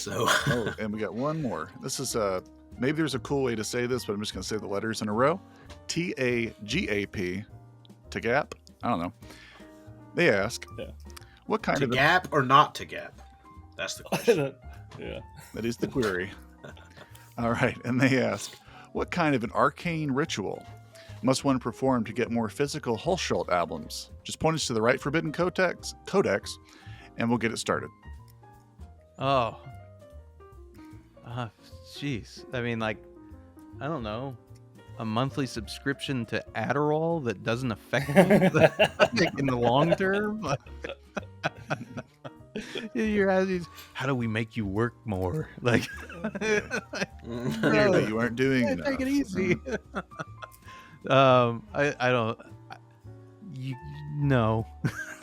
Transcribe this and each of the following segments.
So Oh, and we got one more. This is maybe there's a cool way to say this, but I'm just going to say the letters in a row. TAGAP. Tagap? I don't know. They ask, what kind to of gap or not to gap? That's the question. Yeah. That is the query. All right, and they ask, what kind of an arcane ritual must one perform to get more physical Hulshult albums? Just point us to the right forbidden codex, and we'll get it started. Oh. Jeez. I mean, like, I don't know. A monthly subscription to Adderall that doesn't affect me in the long term? You're asking, how do we make you work more? Like, Clearly you aren't doing enough. Take it easy. I don't. No.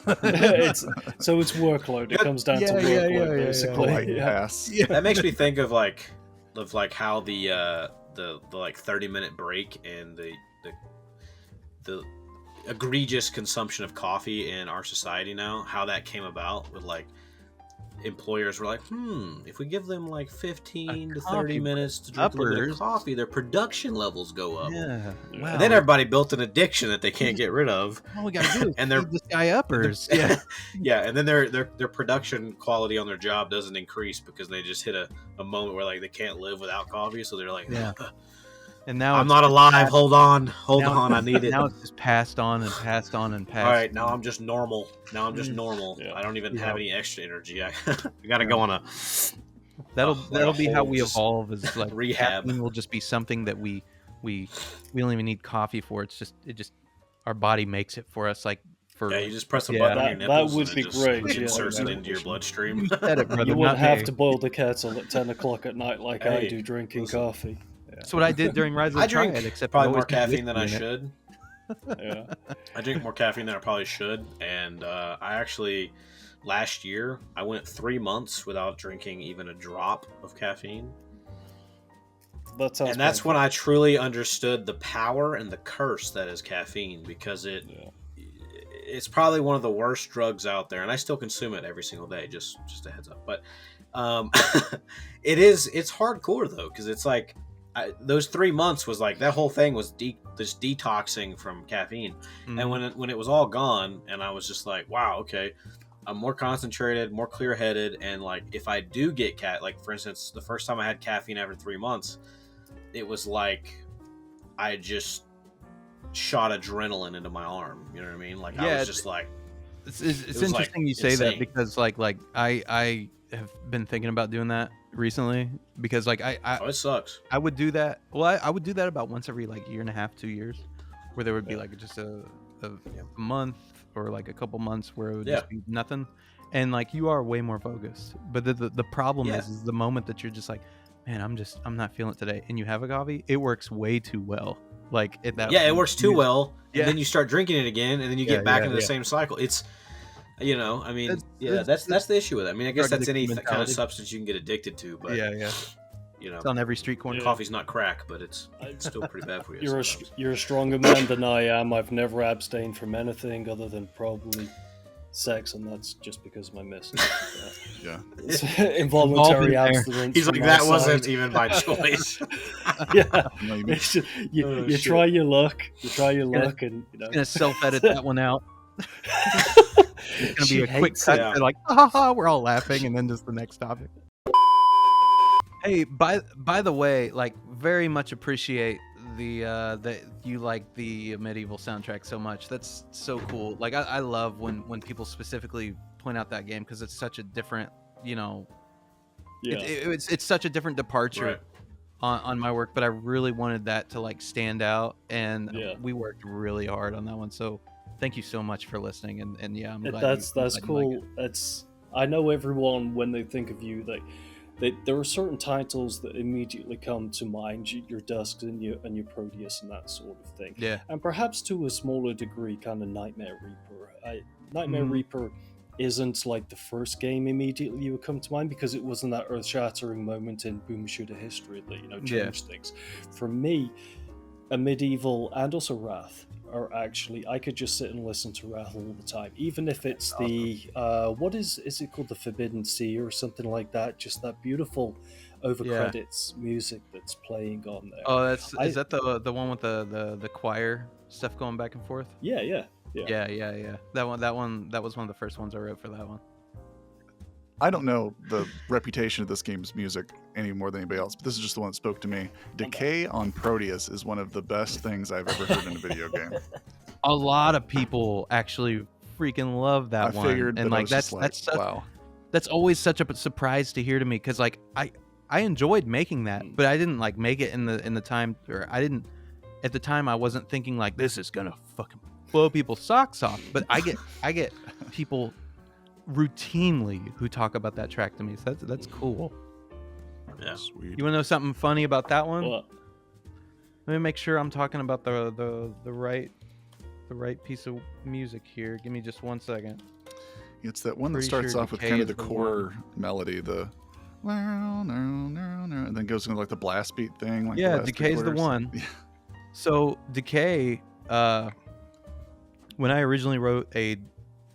it's workload. It comes down to workload, basically. Pass. That makes me think of how the like 30-minute break and the egregious consumption of coffee in our society now, how that came about with like employers were like, if we give them like 15 to 30 minutes to drink a little bit of coffee, their production levels go up. Yeah. Wow. And then everybody built an addiction that they can't get rid of. All we gotta do is and they're feed this guy uppers. Yeah, and then their production quality on their job doesn't increase because they just hit a moment where like they can't live without coffee, so they're like, And now I'm not alive. Hold on, I need it. Now it's just passed on and passed on and passed. All right, now I'm just normal. Yeah. I don't even have any extra energy. I got to go on a. That'll be how we evolve. Is like rehab. Caffeine will just be something that we don't even need coffee for. It just our body makes it for us. Like for you just press a button on your nipples. That would be great. Inserts it into your bloodstream. You said it, brother, you wouldn't not have me. to boil the kettle at 10 o'clock at night like I do drinking coffee. That's what I did during Rise of the I drink Triad, except probably I more always had caffeine than I whiskey in should. Yeah. I drink more caffeine than I probably should, and I actually last year I went 3 months without drinking even a drop of caffeine. That's when I truly understood the power and the curse that is caffeine, because it's probably one of the worst drugs out there, and I still consume it every single day. Just a heads up, but it's hardcore though, because it's like those 3 months was like that whole thing was this detoxing from caffeine, and when it was all gone, and I was just like, wow, okay, I'm more concentrated, more clear-headed, and like if I do get like for instance, the first time I had caffeine after 3 months, it was like I just shot adrenaline into my arm. You know what I mean? Like I was just like, it's interesting like you say insane. that, because like I have been thinking about doing that recently, because like it sucks. I would do that. Well, I would do that about once every like year and a half, 2 years, where there would be like just a month or like a couple months where it would just be nothing, and like you are way more focused. But the problem is the moment that you're just like, man, I'm not feeling it today, and you have a coffee, it works way too well. Like at that it works too well, and then you start drinking it again, and then you get back into the same cycle. It's, I mean, that's the issue with it. I mean, I guess that's any kind of substance you can get addicted to, but it's on every street corner. Coffee's not crack, but it's still pretty bad for you. You're a stronger man than I am. I've never abstained from anything other than probably sex, and that's just because of my missus. It's involuntary abstinence. He's like, that wasn't even my choice. You try your luck. And gonna self-edit that one out. It's gonna be a quick cut. They're like, we're all laughing, and then just the next topic. Hey, by the way, like, very much appreciate that you like the medieval soundtrack so much. That's so cool. Like I love when people specifically point out that game, because it's such a different, it's such a different departure on my work, but I really wanted that to like stand out, and we worked really hard on that one. So thank you so much for listening, and I'm glad that's cool. I know everyone, when they think of you, there are certain titles that immediately come to mind, your Dusk and your Proteus and that sort of thing. Yeah. And perhaps to a smaller degree, kind of Nightmare Reaper. Nightmare Reaper isn't like the first game immediately you would come to mind, because it wasn't that earth-shattering moment in boom shooter history that changed things. For me, a Medieval and also Wrath are actually, I could just sit and listen to Wrath all the time, even if it's the what is it called, the Forbidden Sea or something like that. Just that beautiful over credits music that's playing on there. Oh, is that the one with the choir stuff going back and forth? Yeah. That was one of the first ones I wrote for that one. I don't know the reputation of this game's music any more than anybody else, but this is just the one that spoke to me. Decay on Proteus is one of the best things I've ever heard in a video game. A lot of people actually freaking love that one. I figured, and like that's wow. That's always such a surprise to hear to me, because like I enjoyed making that, but I didn't like make it in the time, or I didn't at the time. I wasn't thinking like this is gonna fucking blow people's socks off. But I get people routinely who talk about that track to me. So that's cool. Yeah, sweet. You want to know something funny about that one? What? Let me make sure I'm talking about the right piece of music here. Give me just 1 second. It's that one that starts off with kind of the core melody, the and then goes into like the blast beat thing. Like yeah, Decay's the one. Yeah. So Decay, when I originally wrote a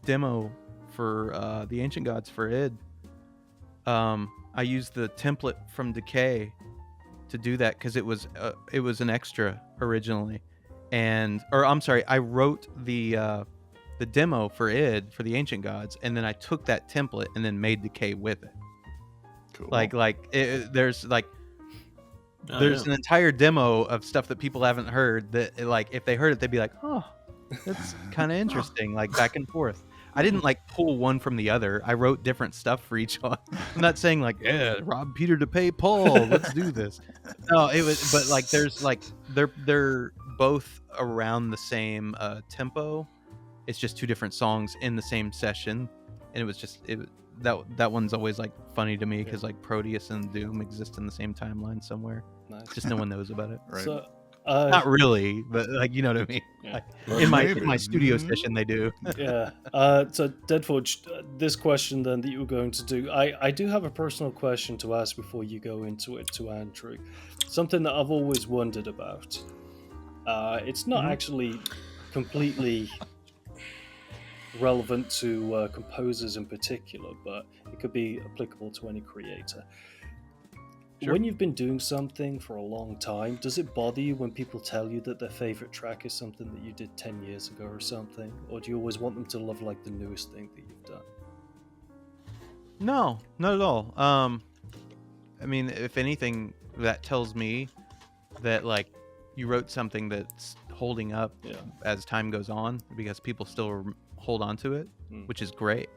demo for the Ancient Gods for id, I used the template from Decay to do that, because it was an extra originally, I wrote the demo for id for the Ancient Gods, and then I took that template and then made Decay with it. Cool. There's an entire demo of stuff that people haven't heard that, like, if they heard it, they'd be like, oh, that's kind of interesting, like back and forth. I didn't like pull one from the other. I wrote different stuff for each one. I'm not saying like, yeah, rob Peter to pay Paul. Let's do this. No, it was, but like, there's like, they're both around the same tempo. It's just two different songs in the same session, and it was just that one's always like funny to me, because like Proteus and Doom exist in the same timeline somewhere. Nice. Just no one knows about it. Right. So, not really, but like, you know what I mean. Yeah. Like, in my studio session, they do. Yeah. So Deadforge, this question then that you were going to do, I do have a personal question to ask before you go into it to Andrew. Something that I've always wondered about. It's not actually completely relevant to composers in particular, but it could be applicable to any creator. Sure. When you've been doing something for a long time, does it bother you when people tell you that their favorite track is something that you did 10 years ago or something? Or do you always want them to love like the newest thing that you've done? No, not at all. I mean, if anything, that tells me that like you wrote something that's holding up as time goes on, because people still hold on to it, which is great.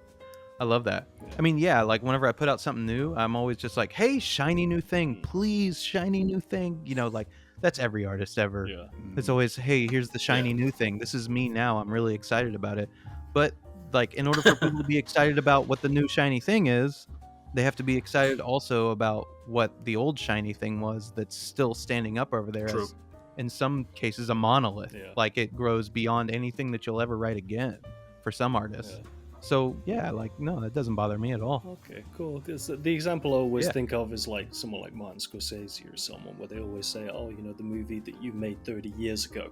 I love that. Yeah. I mean, yeah, like whenever I put out something new, I'm always just like, hey, shiny new thing, please, shiny new thing. You know, like that's every artist ever. Yeah. It's always, hey, here's the shiny new thing. This is me now. I'm really excited about it. But like, in order for people to be excited about what the new shiny thing is, they have to be excited also about what the old shiny thing was that's still standing up over there. True. As, in some cases, a monolith. Yeah. Like it grows beyond anything that you'll ever write again for some artists. Yeah. So yeah, like no, that doesn't bother me at all. Okay, cool. Because the example I always think of is like someone like Martin Scorsese or someone, where they always say, "Oh, you know, the movie that you made 30 years ago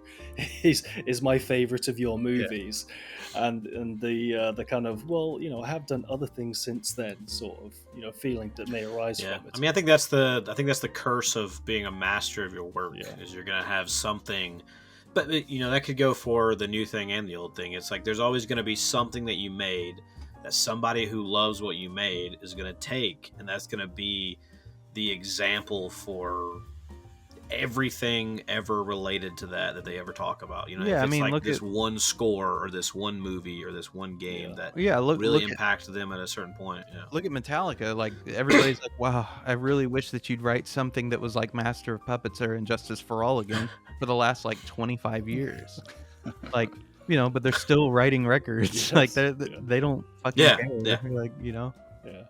is my favorite of your movies," and the kind of, well, you know, I have done other things since then, sort of, you know, feeling that may arise from it. I mean, I think that's the curse of being a master of your work, is you're gonna have something. But, you know, that could go for the new thing and the old thing. It's like there's always going to be something that you made that somebody who loves what you made is going to take, and that's going to be the example for everything ever related to that they ever talk about. You know, if it's like this one score or this one movie or this one game that really impacted them at a certain point. Yeah. Look at Metallica. Like everybody's like, wow, I really wish that you'd write something that was like Master of Puppets or Injustice for All again for the last like 25 years. Like, you know, but they're still writing records. Like they don't fucking care. Yeah. Like, you know. Yeah.